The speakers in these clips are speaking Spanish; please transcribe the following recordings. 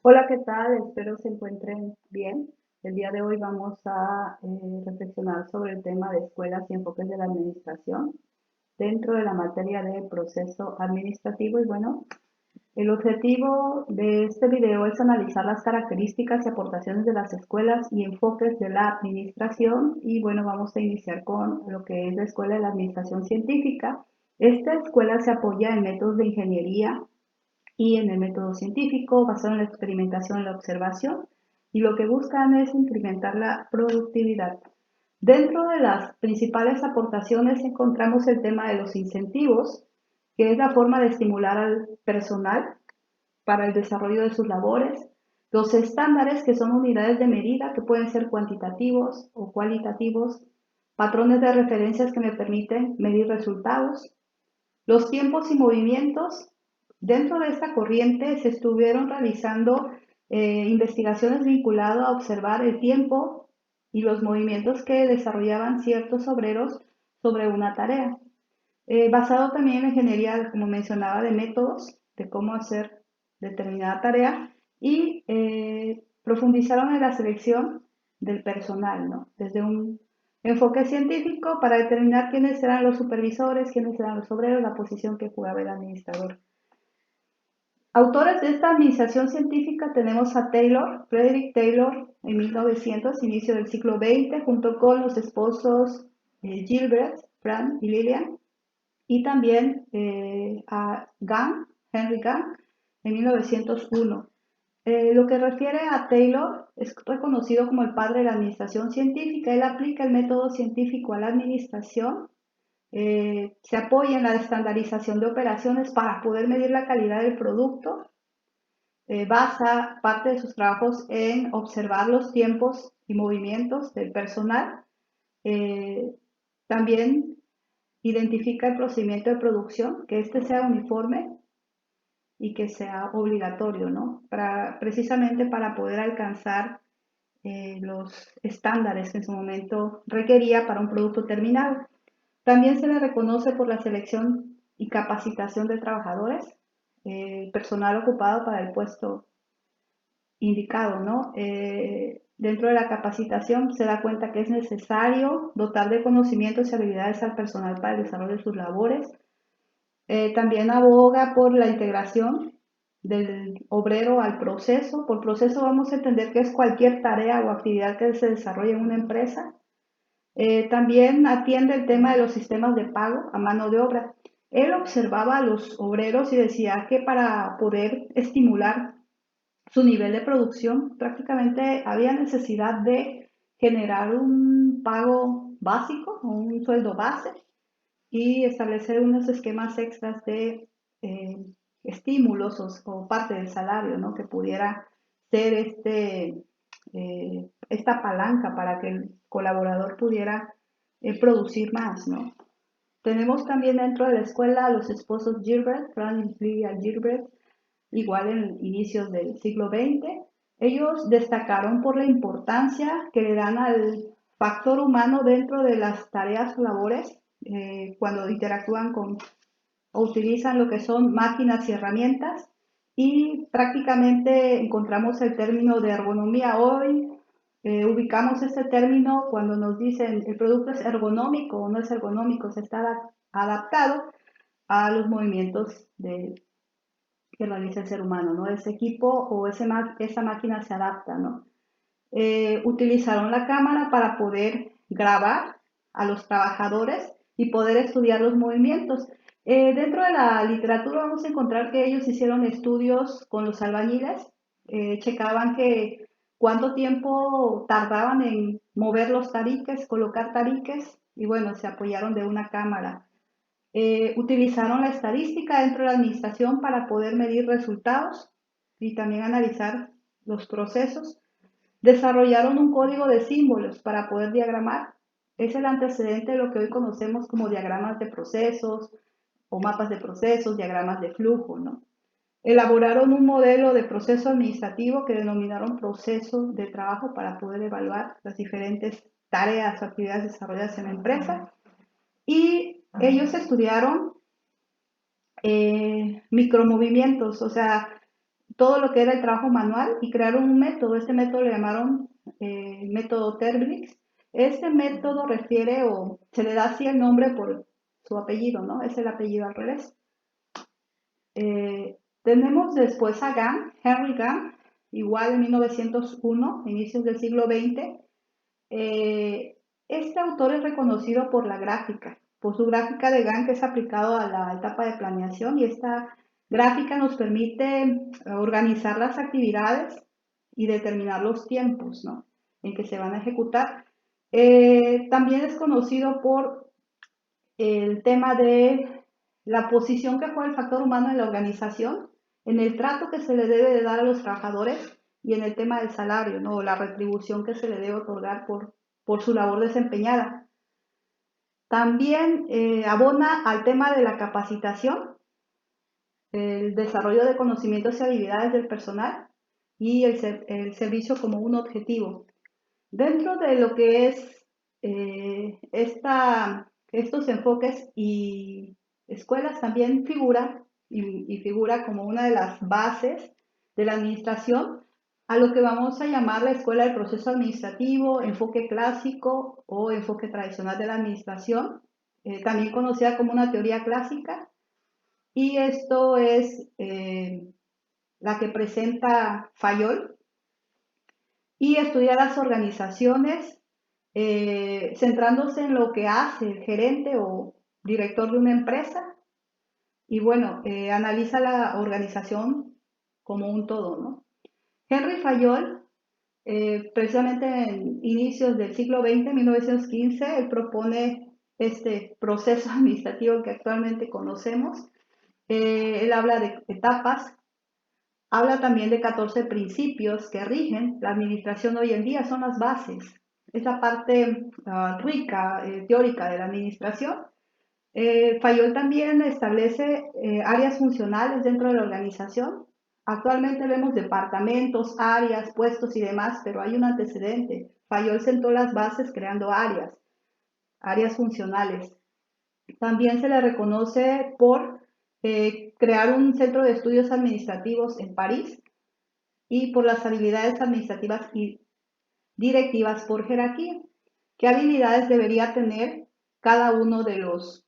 Hola, ¿qué tal? Espero se encuentren bien. El día de hoy vamos a reflexionar sobre el tema de escuelas y enfoques de la administración dentro de la materia de proceso administrativo. Y bueno, el objetivo de este video es analizar las características y aportaciones de las escuelas y enfoques de la administración. Y bueno, vamos a iniciar con lo que es la escuela de la administración científica. Esta escuela se apoya en métodos de ingeniería y en el método científico basado en la experimentación y la observación, y lo que buscan es incrementar la productividad. Dentro de las principales aportaciones encontramos el tema de los incentivos, que es la forma de estimular al personal para el desarrollo de sus labores, los estándares, que son unidades de medida que pueden ser cuantitativos o cualitativos, patrones de referencias que me permiten medir resultados, los tiempos y movimientos. Dentro de esta corriente se estuvieron realizando investigaciones vinculadas a observar el tiempo y los movimientos que desarrollaban ciertos obreros sobre una tarea. Basado también en la ingeniería, como mencionaba, de métodos, de cómo hacer determinada tarea, y profundizaron en la selección del personal, ¿no? Desde un enfoque científico para determinar quiénes eran los supervisores, quiénes eran los obreros, la posición que jugaba el administrador. Autores de esta administración científica tenemos a Taylor, Frederick Taylor, en 1900, inicio del siglo XX, junto con los esposos Gilbert, Frank y Lillian, y también a Gang, Henry Gang, en 1901. Lo que refiere a Taylor, es reconocido como el padre de la administración científica. Él aplica el método científico a la administración, se apoya en la estandarización de operaciones para poder medir la calidad del producto, basa parte de sus trabajos en observar los tiempos y movimientos del personal, eh, también identifica el procedimiento de producción, que este sea uniforme y que sea obligatorio, ¿no? Precisamente para poder alcanzar los estándares que en su momento requería para un producto terminado. También se le reconoce por la selección y capacitación de trabajadores, personal ocupado para el puesto indicado, ¿no? Dentro de la capacitación se da cuenta que es necesario dotar de conocimientos y habilidades al personal para el desarrollo de sus labores. También aboga por la integración del obrero al proceso. Por proceso vamos a entender que es cualquier tarea o actividad que se desarrolle en una empresa. También atiende el tema de los sistemas de pago a mano de obra. Él observaba a los obreros y decía que para poder estimular su nivel de producción prácticamente había necesidad de generar un pago básico o un sueldo base y establecer unos esquemas extras de eh, estímulos o parte del salario, ¿no? Que pudiera ser esta palanca para que el colaborador pudiera producir más, ¿no? Tenemos también dentro de la escuela a los esposos Gilbert, Frank y Lydia Gilbert, igual en inicios del siglo XX. Ellos destacaron por la importancia que le dan al factor humano dentro de las tareas o labores, cuando interactúan con o utilizan lo que son máquinas y herramientas, y prácticamente encontramos el término de ergonomía. Hoy ubicamos este término cuando nos dicen el producto es ergonómico o no es ergonómico, se está adaptado a los movimientos que realiza el ser humano, ¿no? Ese equipo o esa máquina se adapta, ¿no? Utilizaron la cámara para poder grabar a los trabajadores y poder estudiar los movimientos. Dentro de la literatura vamos a encontrar que ellos hicieron estudios con los albañiles, checaban que cuánto tiempo tardaban en mover los tabiques, colocar tabiques, y bueno, se apoyaron de una cámara. Utilizaron la estadística dentro de la administración para poder medir resultados y también analizar los procesos. Desarrollaron un código de símbolos para poder diagramar. Es el antecedente de lo que hoy conocemos como diagramas de procesos o mapas de procesos, diagramas de flujo, ¿no? Elaboraron un modelo de proceso administrativo que denominaron proceso de trabajo para poder evaluar las diferentes tareas o actividades desarrolladas en la empresa. Y ellos estudiaron micromovimientos, o sea, todo lo que era el trabajo manual y crearon un método. Este método le llamaron método Terblix. Este método refiere o se le da así el nombre por su apellido, ¿no? Es el apellido al revés. Tenemos después a Gann, Henry Gann, igual en 1901, inicios del siglo XX. Este autor es reconocido por la gráfica, por su gráfica de Gantt que es aplicado a la etapa de planeación, y esta gráfica nos permite organizar las actividades y determinar los tiempos, ¿no?, en que se van a ejecutar. También es conocido por el tema de la posición que juega el factor humano en la organización, en el trato que se le debe de dar a los trabajadores y en el tema del salario, ¿no?, la retribución que se le debe otorgar por su labor desempeñada. También abona al tema de la capacitación, el desarrollo de conocimientos y habilidades del personal y el servicio como un objetivo. Dentro de lo que es estos enfoques y escuelas también figura y figura como una de las bases de la administración a lo que vamos a llamar la escuela del proceso administrativo, enfoque clásico o enfoque tradicional de la administración, también conocida como una teoría clásica, y esto es la que presenta Fayol, y estudia las organizaciones centrándose en lo que hace el gerente o director de una empresa y bueno, analiza la organización como un todo, ¿no? Henry Fayol, precisamente en inicios del siglo XX, 1915, él propone este proceso administrativo que actualmente conocemos. Él habla de etapas, habla también de 14 principios que rigen la administración hoy en día, son las bases. Es la parte rica, teórica de la administración. Fayol también establece áreas funcionales dentro de la organización. Actualmente vemos departamentos, áreas, puestos y demás, pero hay un antecedente. Fayol sentó las bases creando áreas funcionales. También se le reconoce por crear un centro de estudios administrativos en París y por las habilidades administrativas y directivas por jerarquía. ¿Qué habilidades debería tener cada uno de los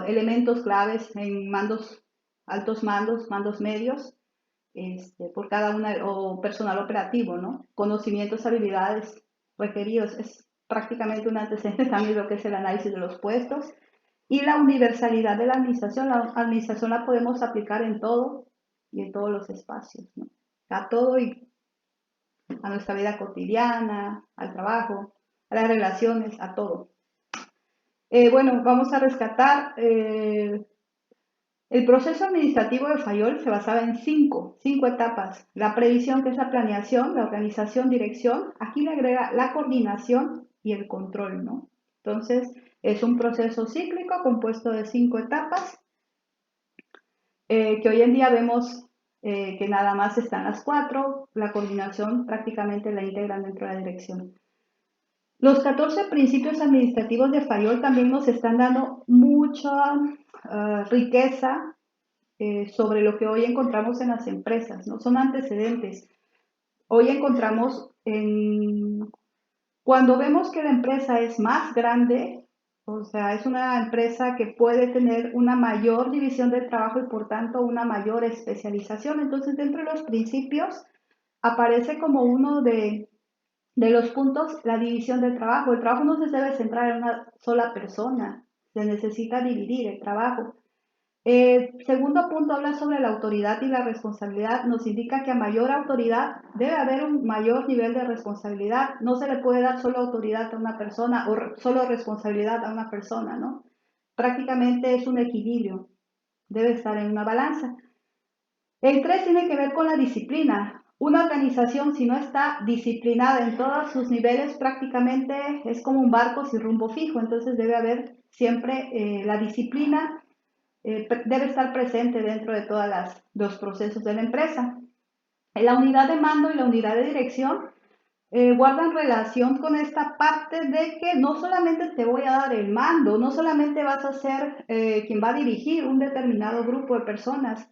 elementos claves en mandos, altos mandos, mandos medios, por cada una, o personal operativo, ¿no? Conocimientos, habilidades requeridos, es prácticamente un antecedente también lo que es el análisis de los puestos. Y la universalidad de la administración la podemos aplicar en todo y en todos los espacios, ¿no? A todo y a nuestra vida cotidiana, al trabajo, a las relaciones, a todo. Bueno, vamos a rescatar el proceso administrativo de Fayol. Se basaba en cinco etapas. La previsión, que es la planeación, la organización, dirección. Aquí le agrega la coordinación y el control, ¿no? Entonces, es un proceso cíclico compuesto de 5 etapas, que hoy en día vemos que nada más están las 4. La coordinación prácticamente la integran dentro de la dirección. Los 14 principios administrativos de Fayol también nos están dando mucha riqueza sobre lo que hoy encontramos en las empresas, ¿no? Son antecedentes. Hoy encontramos cuando vemos que la empresa es más grande, o sea, es una empresa que puede tener una mayor división de trabajo y por tanto una mayor especialización. Entonces, dentro de los principios aparece como uno de los puntos la división del trabajo. El trabajo no se debe centrar en una sola persona, se necesita dividir el trabajo. Segundo punto habla sobre la autoridad y la responsabilidad. Nos indica que a mayor autoridad debe haber un mayor nivel de responsabilidad. No se le puede dar solo autoridad a una persona o solo responsabilidad a una persona, ¿no? Prácticamente es un equilibrio, debe estar en una balanza. El 3 tiene que ver con la disciplina. Una organización, si no está disciplinada en todos sus niveles, prácticamente es como un barco sin rumbo fijo. Entonces debe haber siempre la disciplina, debe estar presente dentro de todos los procesos de la empresa. La unidad de mando y la unidad de dirección guardan relación con esta parte de que no solamente te voy a dar el mando, no solamente vas a ser quien va a dirigir un determinado grupo de personas.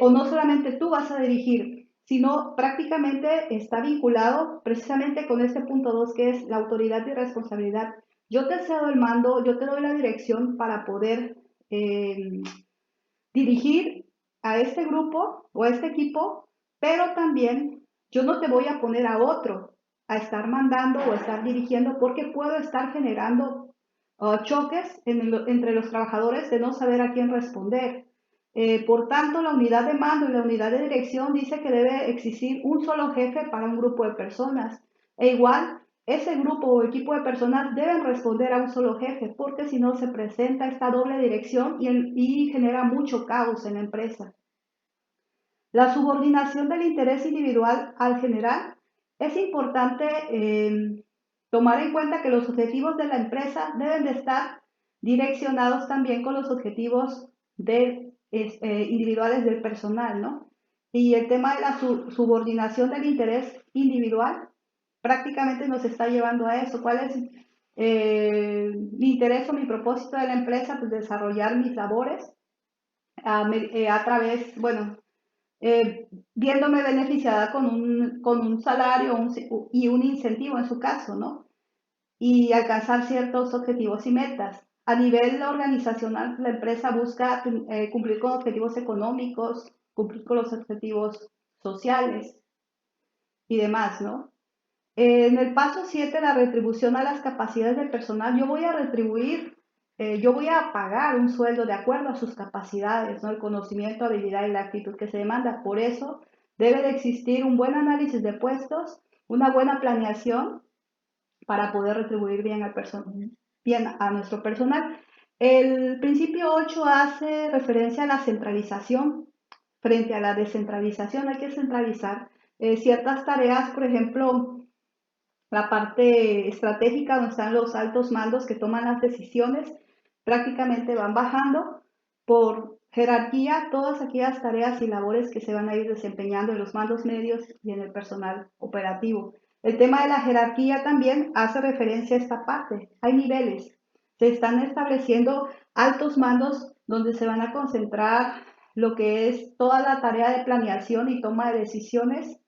o no solamente tú vas a dirigir, sino prácticamente está vinculado precisamente con este punto 2 que es la autoridad y responsabilidad. Yo te cedo el mando, yo te doy la dirección para poder dirigir a este grupo o a este equipo, pero también yo no te voy a poner a otro a estar mandando o a estar dirigiendo porque puedo estar generando choques entre los trabajadores de no saber a quién responder. Por tanto, la unidad de mando y la unidad de dirección dice que debe existir un solo jefe para un grupo de personas. E igual, ese grupo o equipo de personas deben responder a un solo jefe, porque si no se presenta esta doble dirección y genera mucho caos en la empresa. La subordinación del interés individual al general es importante tomar en cuenta que los objetivos de la empresa deben de estar direccionados también con los objetivos individuales del personal, ¿no? Y el tema de la subordinación del interés individual prácticamente nos está llevando a eso. ¿Cuál es mi interés o mi propósito de la empresa? Pues desarrollar mis labores a través, bueno, viéndome beneficiada con un salario y un incentivo en su caso, ¿no? Y alcanzar ciertos objetivos y metas. A nivel organizacional, la empresa busca cumplir con objetivos económicos, cumplir con los objetivos sociales y demás, ¿no? En el paso 7, la retribución a las capacidades del personal, yo voy a retribuir, yo voy a pagar un sueldo de acuerdo a sus capacidades, ¿no? El conocimiento, habilidad y la actitud que se demanda. Por eso debe de existir un buen análisis de puestos, una buena planeación para poder retribuir bien a nuestro personal. El principio 8 hace referencia a la centralización. Frente a la descentralización hay que centralizar ciertas tareas, por ejemplo, la parte estratégica donde están los altos mandos que toman las decisiones, prácticamente van bajando por jerarquía todas aquellas tareas y labores que se van a ir desempeñando en los mandos medios y en el personal operativo. El tema de la jerarquía también hace referencia a esta parte. Hay niveles. Se están estableciendo altos mandos donde se van a concentrar lo que es toda la tarea de planeación y toma de decisiones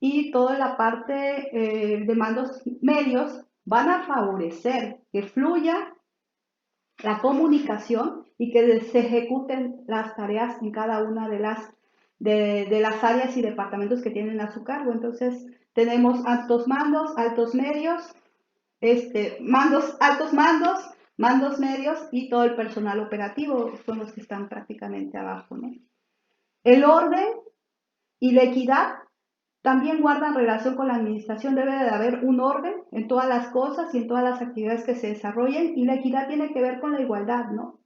y toda la parte de mandos medios van a favorecer que fluya la comunicación y que se ejecuten las tareas en cada una de las áreas y departamentos que tienen a su cargo. Entonces, tenemos altos mandos, altos medios, altos mandos, mandos medios y todo el personal operativo son los que están prácticamente abajo, ¿no? El orden y la equidad también guardan relación con la administración. Debe de haber un orden en todas las cosas y en todas las actividades que se desarrollen, y la equidad tiene que ver con la igualdad, ¿no?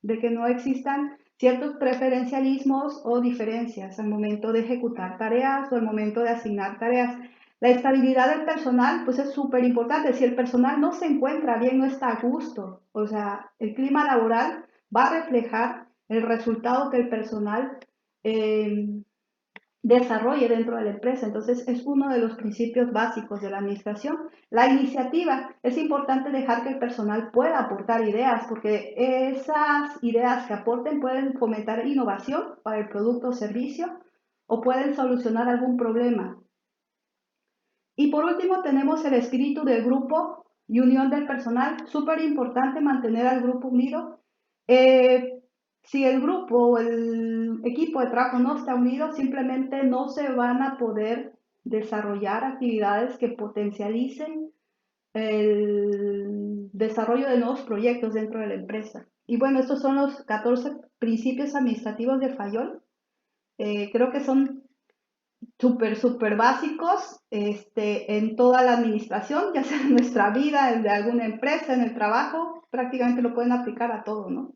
De que no existan ciertos preferencialismos o diferencias al momento de ejecutar tareas o al momento de asignar tareas. La estabilidad del personal, pues es súper importante. Si el personal no se encuentra bien, no está a gusto, o sea, el clima laboral va a reflejar el resultado que el personal desarrolle dentro de la empresa. Entonces, es uno de los principios básicos de la administración. La iniciativa, es importante dejar que el personal pueda aportar ideas, porque esas ideas que aporten pueden fomentar innovación para el producto o servicio o pueden solucionar algún problema. Y por último, tenemos el espíritu del grupo y unión del personal. Súper importante mantener al grupo unido. Si el grupo o el equipo de trabajo no está unido, simplemente no se van a poder desarrollar actividades que potencialicen el desarrollo de nuevos proyectos dentro de la empresa. Y bueno, estos son los 14 principios administrativos de Fayol. Creo que son súper básicos en toda la administración, ya sea en nuestra vida, en de alguna empresa, en el trabajo, prácticamente lo pueden aplicar a todo, ¿no?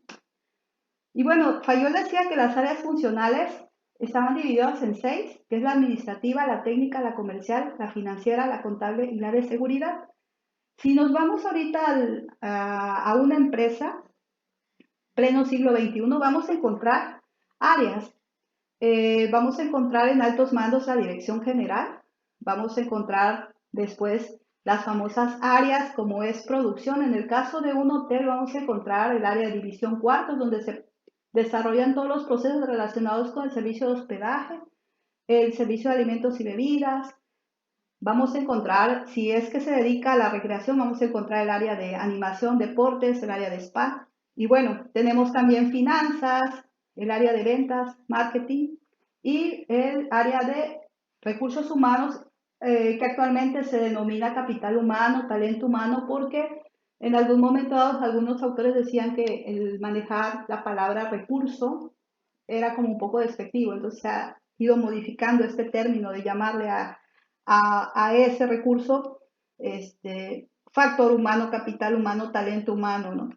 Y bueno, Fayol decía que las áreas funcionales estaban divididas en 6, que es la administrativa, la técnica, la comercial, la financiera, la contable y la de seguridad. Si nos vamos ahorita a una empresa, pleno siglo XXI, vamos a encontrar áreas. Vamos a encontrar en altos mandos la dirección general, vamos a encontrar después las famosas áreas como es producción. En el caso de un hotel vamos a encontrar el área de división cuartos donde se desarrollan todos los procesos relacionados con el servicio de hospedaje, el servicio de alimentos y bebidas. Vamos a encontrar, si es que se dedica a la recreación, vamos a encontrar el área de animación, deportes, el área de spa. Y bueno, tenemos también finanzas, el área de ventas, marketing y el área de recursos humanos, que actualmente se denomina capital humano, talento humano, porque en algún momento dado algunos autores decían que el manejar la palabra recurso era como un poco despectivo, entonces se ha ido modificando este término de llamarle a ese recurso factor humano, capital humano, talento humano, ¿no?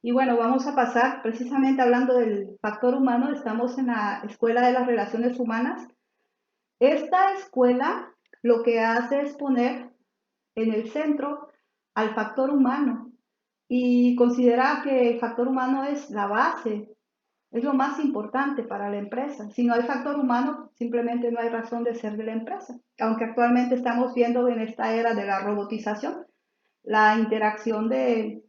Y bueno, vamos a pasar precisamente hablando del factor humano, estamos en la Escuela de las Relaciones Humanas. Esta escuela lo que hace es poner en el centro al factor humano y considera que el factor humano es la base, es lo más importante para la empresa. Si no hay factor humano, simplemente no hay razón de ser de la empresa. Aunque actualmente estamos viendo en esta era de la robotización la interacción de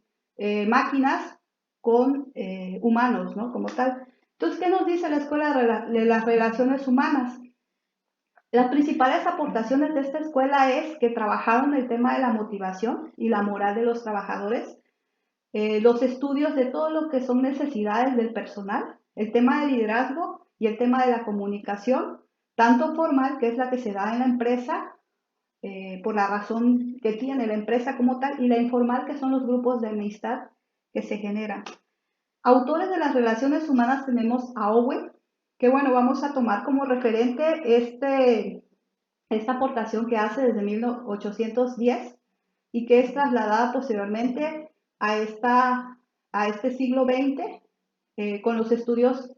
máquinas con humanos, ¿no? Como tal. Entonces, ¿qué nos dice la Escuela de las Relaciones Humanas? Las principales aportaciones de esta escuela es que trabajaron el tema de la motivación y la moral de los trabajadores, los estudios de todo lo que son necesidades del personal, el tema del liderazgo y el tema de la comunicación, tanto formal, que es la que se da en la empresa, por la razón que tiene la empresa como tal, y la informal, que son los grupos de amistad que se generan. Autores de las relaciones humanas tenemos a Owen, que bueno, vamos a tomar como referente esta aportación que hace desde 1810 y que es trasladada posteriormente a este siglo XX, con los estudios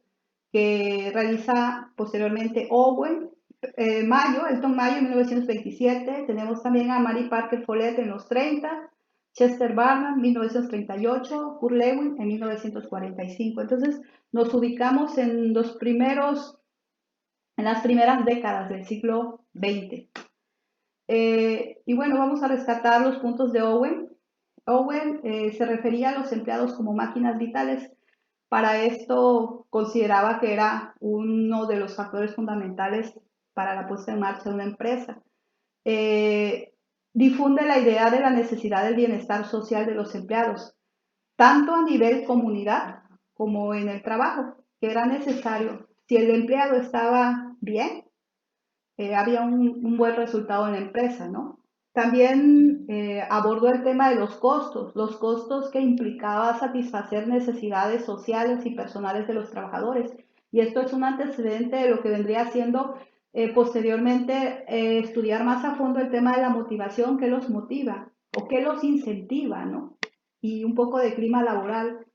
que realiza posteriormente Owen, Elton Mayo en 1927, tenemos también a Mary Parker Follett en los 30, Chester Barnard en 1938, Kurt Lewin en 1945. Entonces nos ubicamos en las primeras décadas del siglo XX. Y bueno, vamos a rescatar los puntos de Owen. Owen se refería a los empleados como máquinas vitales. Para esto consideraba que era uno de los factores fundamentales para la puesta en marcha de una empresa. Difunde la idea de la necesidad del bienestar social de los empleados, tanto a nivel comunidad como en el trabajo, que era necesario. Si el empleado estaba bien, había un buen resultado en la empresa, ¿no? También abordó el tema de los costos que implicaba satisfacer necesidades sociales y personales de los trabajadores. Y esto es un antecedente de lo que vendría siendo posteriormente estudiar más a fondo el tema de la motivación, qué los motiva o qué los incentiva, ¿no? Y un poco de clima laboral.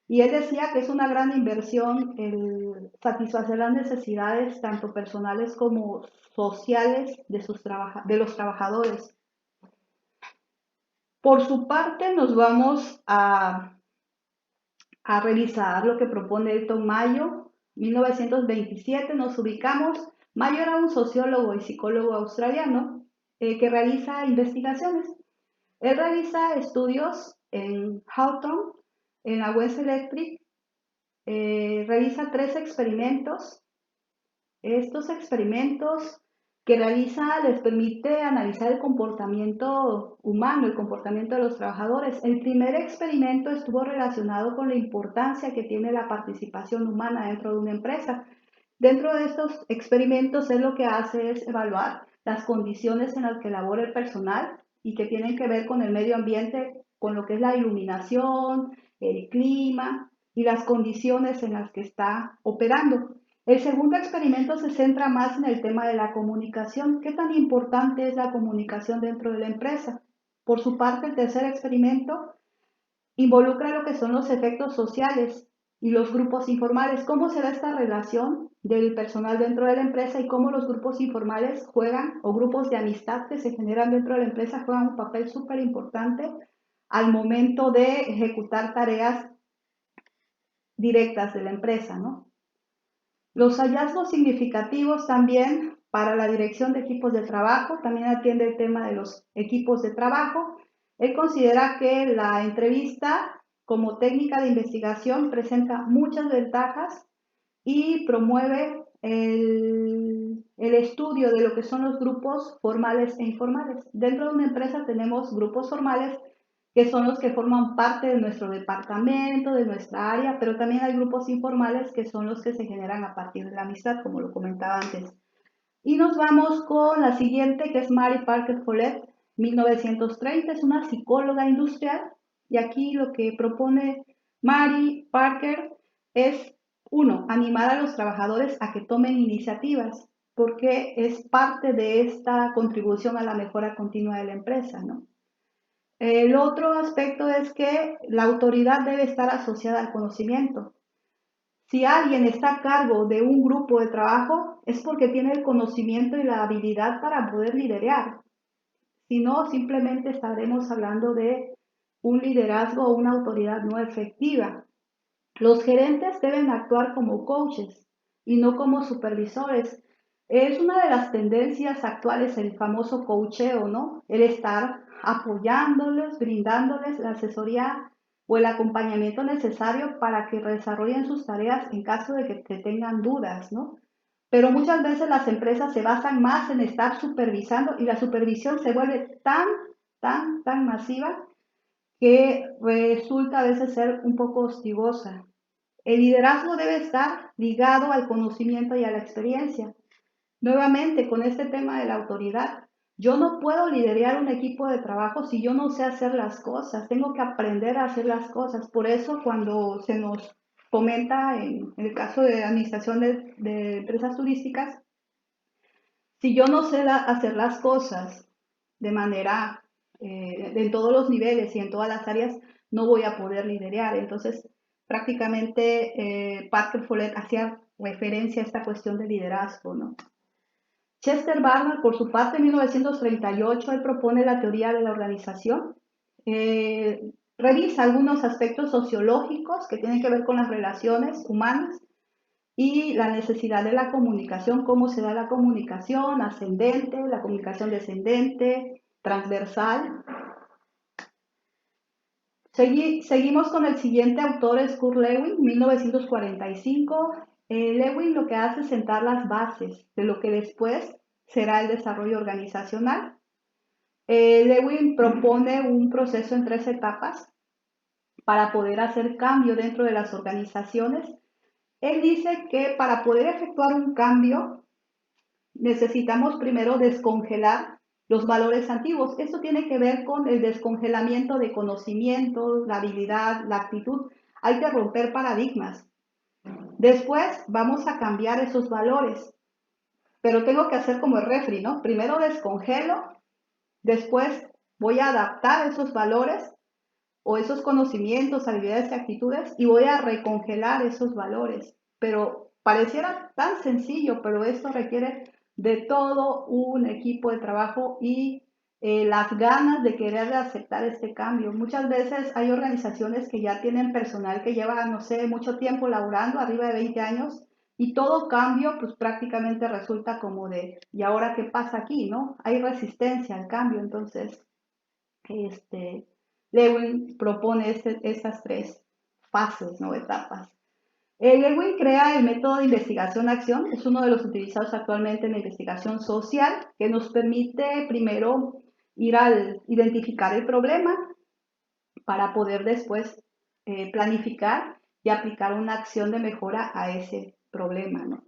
Y él decía que es una gran inversión el satisfacer las necesidades tanto personales como sociales de los trabajadores. Por su parte, nos vamos a revisar lo que propone Elton Mayo. 1927 nos ubicamos. Mayo era un sociólogo y psicólogo australiano que realiza investigaciones. Él realiza estudios en Hawthorne, en la West Electric, realiza 3 experimentos. Estos experimentos que realiza les permite analizar el comportamiento humano, el comportamiento de los trabajadores. El primer experimento estuvo relacionado con la importancia que tiene la participación humana dentro de una empresa. Dentro de estos experimentos, él lo que hace es evaluar las condiciones en las que labora el personal y que tienen que ver con el medio ambiente, con lo que es la iluminación, el clima y las condiciones en las que está operando. El segundo experimento se centra más en el tema de la comunicación. ¿Qué tan importante es la comunicación dentro de la empresa? Por su parte, el tercer experimento involucra lo que son los efectos sociales y los grupos informales. ¿Cómo se da esta relación del personal dentro de la empresa y cómo los grupos informales juegan, o grupos de amistad que se generan dentro de la empresa, juegan un papel súper importante al momento de ejecutar tareas directas de la empresa, ¿no? Los hallazgos significativos también para la dirección de equipos de trabajo, también atiende el tema de los equipos de trabajo. Él considera que la entrevista como técnica de investigación presenta muchas ventajas y promueve el estudio de lo que son los grupos formales e informales. Dentro de una empresa tenemos grupos formales que son los que forman parte de nuestro departamento, de nuestra área, pero también hay grupos informales que son los que se generan a partir de la amistad, como lo comentaba antes. Y nos vamos con la siguiente, que es Mary Parker Follett, 1930, es una psicóloga industrial, y aquí lo que propone Mary Parker es, uno, animar a los trabajadores a que tomen iniciativas, porque es parte de esta contribución a la mejora continua de la empresa, ¿no? El otro aspecto es que la autoridad debe estar asociada al conocimiento. Si alguien está a cargo de un grupo de trabajo, es porque tiene el conocimiento y la habilidad para poder liderar. Si no, simplemente estaremos hablando de un liderazgo o una autoridad no efectiva. Los gerentes deben actuar como coaches y no como supervisores. Es una de las tendencias actuales el famoso coacheo, ¿no? El estar apoyándoles, brindándoles la asesoría o el acompañamiento necesario para que desarrollen sus tareas en caso de que tengan dudas, ¿no? Pero muchas veces las empresas se basan más en estar supervisando y la supervisión se vuelve tan masiva que resulta a veces ser un poco hostigosa. El liderazgo debe estar ligado al conocimiento y a la experiencia. Nuevamente, con este tema de la autoridad, yo no puedo liderar un equipo de trabajo si yo no sé hacer las cosas. Tengo que aprender a hacer las cosas. Por eso, cuando se nos comenta en el caso de administración de empresas turísticas, si yo no sé hacer las cosas de manera, en todos los niveles y en todas las áreas, no voy a poder liderar. Entonces, prácticamente Parker Follett hacía referencia a esta cuestión de liderazgo, ¿no? Chester Barnard, por su parte, en 1938, él propone la teoría de la organización. Revisa algunos aspectos sociológicos que tienen que ver con las relaciones humanas y la necesidad de la comunicación, cómo se da la comunicación ascendente, la comunicación descendente, transversal. Seguimos con el siguiente autor, es Kurt Lewin, 1945. Lewin lo que hace es sentar las bases de lo que después será el desarrollo organizacional. Lewin propone un proceso en 3 etapas para poder hacer cambio dentro de las organizaciones. Él dice que para poder efectuar un cambio necesitamos primero descongelar los valores antiguos. Esto tiene que ver con el descongelamiento de conocimientos, la habilidad, la actitud. Hay que romper paradigmas. Después vamos a cambiar esos valores, pero tengo que hacer como el refri, ¿no? Primero descongelo, después voy a adaptar esos valores o esos conocimientos, habilidades y actitudes y voy a recongelar esos valores. Pero pareciera tan sencillo, pero esto requiere de todo un equipo de trabajo y las ganas de querer aceptar este cambio. Muchas veces hay organizaciones que ya tienen personal que lleva, no sé, mucho tiempo laborando, arriba de 20 años, y todo cambio pues prácticamente resulta como de, ¿y ahora qué pasa aquí, no? Hay resistencia al cambio, entonces, Lewin propone estas 3 fases, ¿no? Etapas. Lewin crea el método de investigación-acción, es uno de los utilizados actualmente en la investigación social, que nos permite primero ir al identificar el problema para poder después planificar y aplicar una acción de mejora a ese problema, ¿no?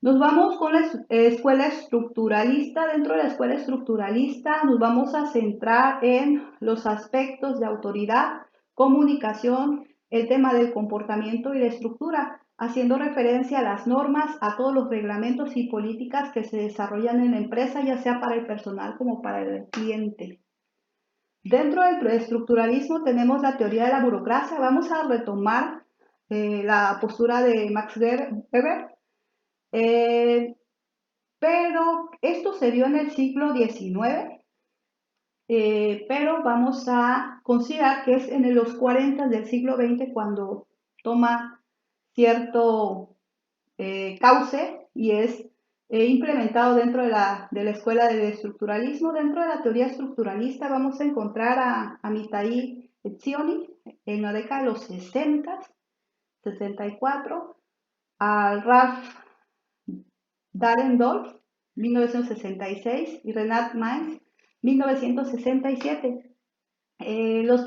Nos vamos con la escuela estructuralista. Dentro de la escuela estructuralista nos vamos a centrar en los aspectos de autoridad, comunicación, el tema del comportamiento y la estructura, haciendo referencia a las normas, a todos los reglamentos y políticas que se desarrollan en la empresa, ya sea para el personal como para el cliente. Dentro del estructuralismo tenemos la teoría de la burocracia. Vamos a retomar la postura de Max Weber. Pero esto se dio en el siglo XIX, pero vamos a considerar que es en los 40 del siglo XX cuando toma cierto cauce y es implementado dentro de la escuela del estructuralismo. Dentro de la teoría estructuralista vamos a encontrar a Amitai Etzioni, en la década de los 60, 64, a Ralph Dahrendorf, 1966, y Renat Mainz, 1967. Las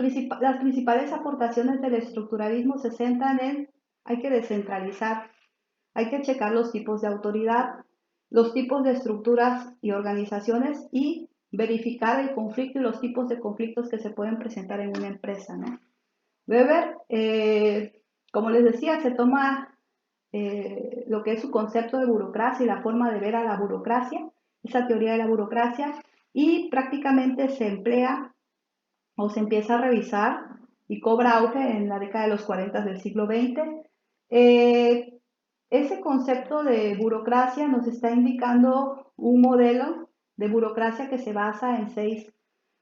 principales aportaciones del estructuralismo se centran en hay que descentralizar, hay que checar los tipos de autoridad, los tipos de estructuras y organizaciones y verificar el conflicto y los tipos de conflictos que se pueden presentar en una empresa, ¿no? Weber, como les decía, se toma lo que es su concepto de burocracia y la forma de ver a la burocracia, esa teoría de la burocracia, y prácticamente se emplea o se empieza a revisar y cobra auge en la década de los 40 del siglo XX. Ese concepto de burocracia nos está indicando un modelo de burocracia que se basa en 6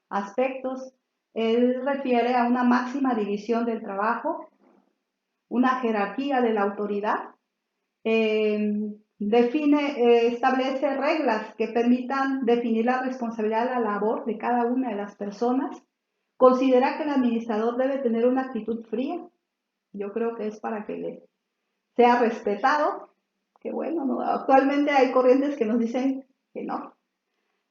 aspectos. Él refiere a una máxima división del trabajo, una jerarquía de la autoridad, establece reglas que permitan definir la responsabilidad de la labor de cada una de las personas. Considera que el administrador debe tener una actitud fría. Yo creo que es para que sea respetado. Que bueno, ¿no? Actualmente hay corrientes que nos dicen que no.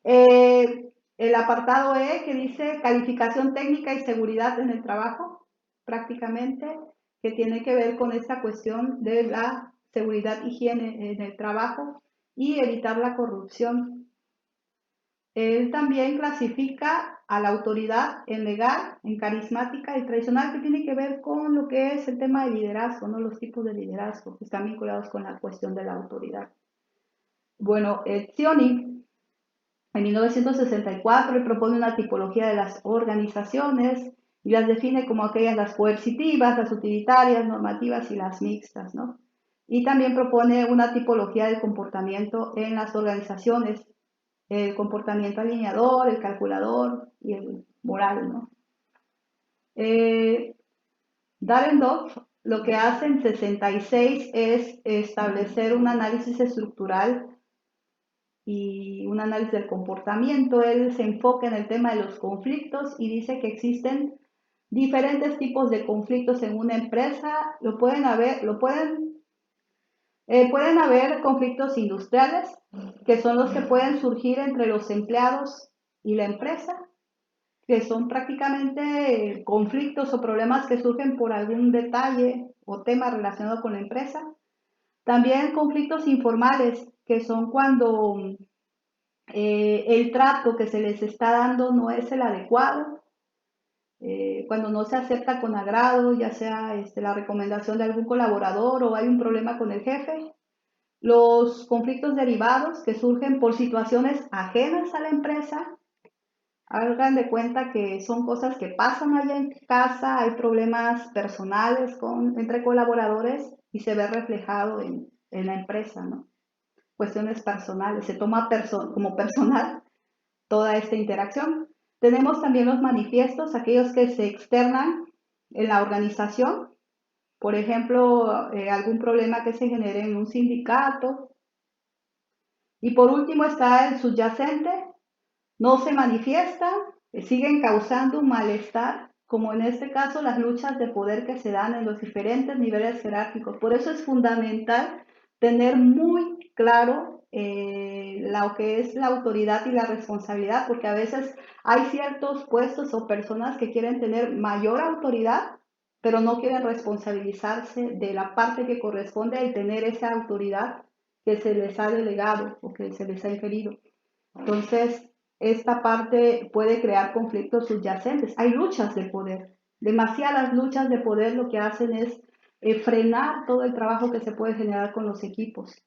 El apartado E que dice calificación técnica y seguridad en el trabajo, prácticamente, que tiene que ver con esta cuestión de la seguridad, higiene en el trabajo y evitar la corrupción. Él también clasifica a la autoridad en legal, en carismática y tradicional, que tiene que ver con lo que es el tema de liderazgo, ¿no? Los tipos de liderazgo que están vinculados con la cuestión de la autoridad. Bueno, Zionik en 1964 él propone una tipología de las organizaciones y las define como aquellas las coercitivas, las utilitarias, normativas y las mixtas, ¿no? Y también propone una tipología del comportamiento en las organizaciones, el comportamiento alineador, el calculador y el moral, ¿no? Dahrendorf lo que hace en 66 es establecer un análisis estructural y un análisis del comportamiento. Él se enfoca en el tema de los conflictos y dice que existen diferentes tipos de conflictos en una empresa. Pueden haber conflictos industriales, que son los que pueden surgir entre los empleados y la empresa, que son prácticamente conflictos o problemas que surgen por algún detalle o tema relacionado con la empresa. También conflictos informales, que son cuando el trato que se les está dando no es el adecuado, cuando no se acepta con agrado, ya sea la recomendación de algún colaborador o hay un problema con el jefe. Los conflictos derivados que surgen por situaciones ajenas a la empresa, hagan de cuenta que son cosas que pasan allá en casa, hay problemas personales entre colaboradores y se ve reflejado en la empresa, ¿no? Cuestiones personales, se toma como personal toda esta interacción. Tenemos también los manifiestos, aquellos que se externan en la organización, por ejemplo, algún problema que se genere en un sindicato. Y por último está el subyacente, no se manifiestan, siguen causando un malestar, como en este caso las luchas de poder que se dan en los diferentes niveles jerárquicos. Por eso es fundamental tener muy claro lo que es la autoridad y la responsabilidad, porque a veces hay ciertos puestos o personas que quieren tener mayor autoridad, pero no quieren responsabilizarse de la parte que corresponde al tener esa autoridad que se les ha delegado o que se les ha inferido. Entonces, esta parte puede crear conflictos subyacentes. Hay luchas de poder, demasiadas luchas de poder lo que hacen es frenar todo el trabajo que se puede generar con los equipos.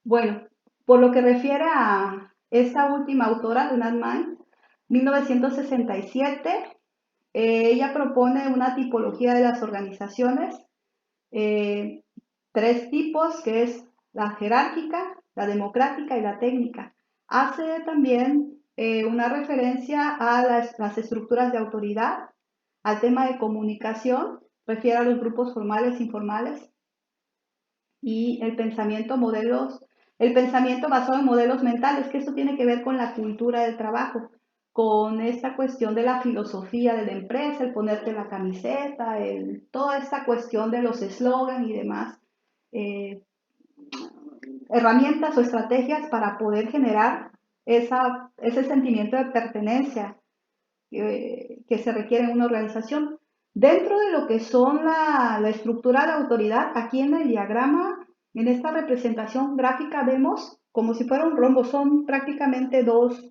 Bueno, por lo que refiere a esta última autora, Renat Mainz, 1967, ella propone una tipología de las organizaciones, 3 tipos, que es la jerárquica, la democrática y la técnica. Hace también una referencia a las estructuras de autoridad, al tema de comunicación, refiere a los grupos formales e informales, y el pensamiento basado en modelos mentales, que esto tiene que ver con la cultura del trabajo. con esta cuestión de la filosofía de la empresa, el ponerte la camiseta, toda esta cuestión de los eslogan y demás, eh, herramientas o estrategias para poder generar ese sentimiento de pertenencia que se requiere en una organización. Dentro de lo que son la estructura de la autoridad, aquí en el diagrama, en esta representación gráfica vemos como si fuera un rombo, son prácticamente dos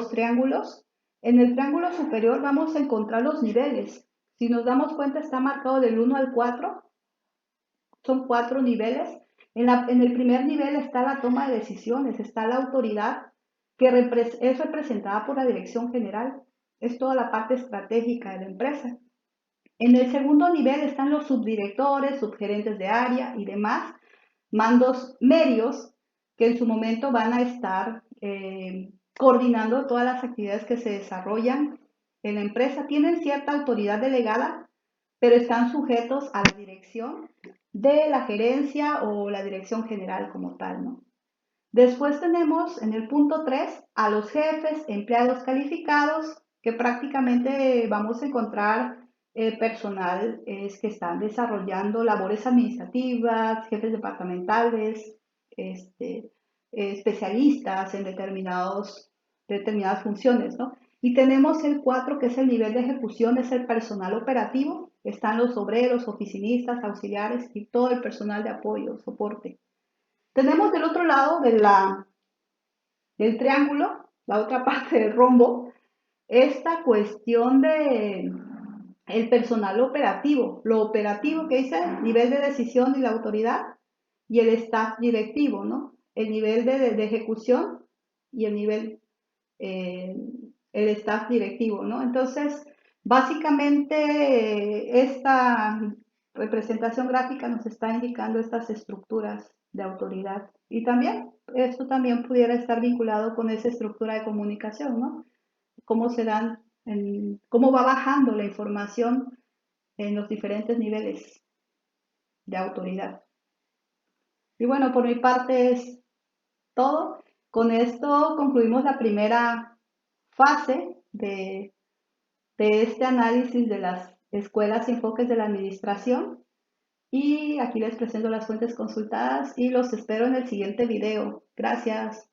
triángulos. En el triángulo superior vamos a encontrar los niveles. Si nos damos cuenta está marcado del 1 al 4, son 4 niveles. En el primer nivel está la toma de decisiones, está la autoridad que es representada por la dirección general, es toda la parte estratégica de la empresa. En el segundo nivel están los subdirectores, subgerentes de área y demás, mandos medios que en su momento van a estar coordinando todas las actividades que se desarrollan en la empresa. Tienen cierta autoridad delegada, pero están sujetos a la dirección de la gerencia o la dirección general como tal, ¿no? Después tenemos en el punto 3 a los jefes, empleados calificados, que prácticamente vamos a encontrar personal que están desarrollando labores administrativas, jefes departamentales, este, especialistas en determinadas funciones, ¿no? Y tenemos el 4 que es el nivel de ejecución, es el personal operativo, están los obreros, oficinistas, auxiliares y todo el personal de apoyo, soporte. Tenemos del otro lado del triángulo, la otra parte del rombo, esta cuestión de el personal operativo, lo operativo que dice nivel de decisión y la autoridad y el staff directivo, ¿no? El nivel de ejecución y el nivel, eh, el staff directivo, ¿no? Entonces, básicamente esta representación gráfica nos está indicando estas estructuras de autoridad y también esto también pudiera estar vinculado con esa estructura de comunicación, ¿no? Cómo se dan, cómo va bajando la información en los diferentes niveles de autoridad. Y bueno, por mi parte es todo. Con esto concluimos la primera fase de este análisis de las escuelas y enfoques de la administración. Y aquí les presento las fuentes consultadas y los espero en el siguiente video. Gracias.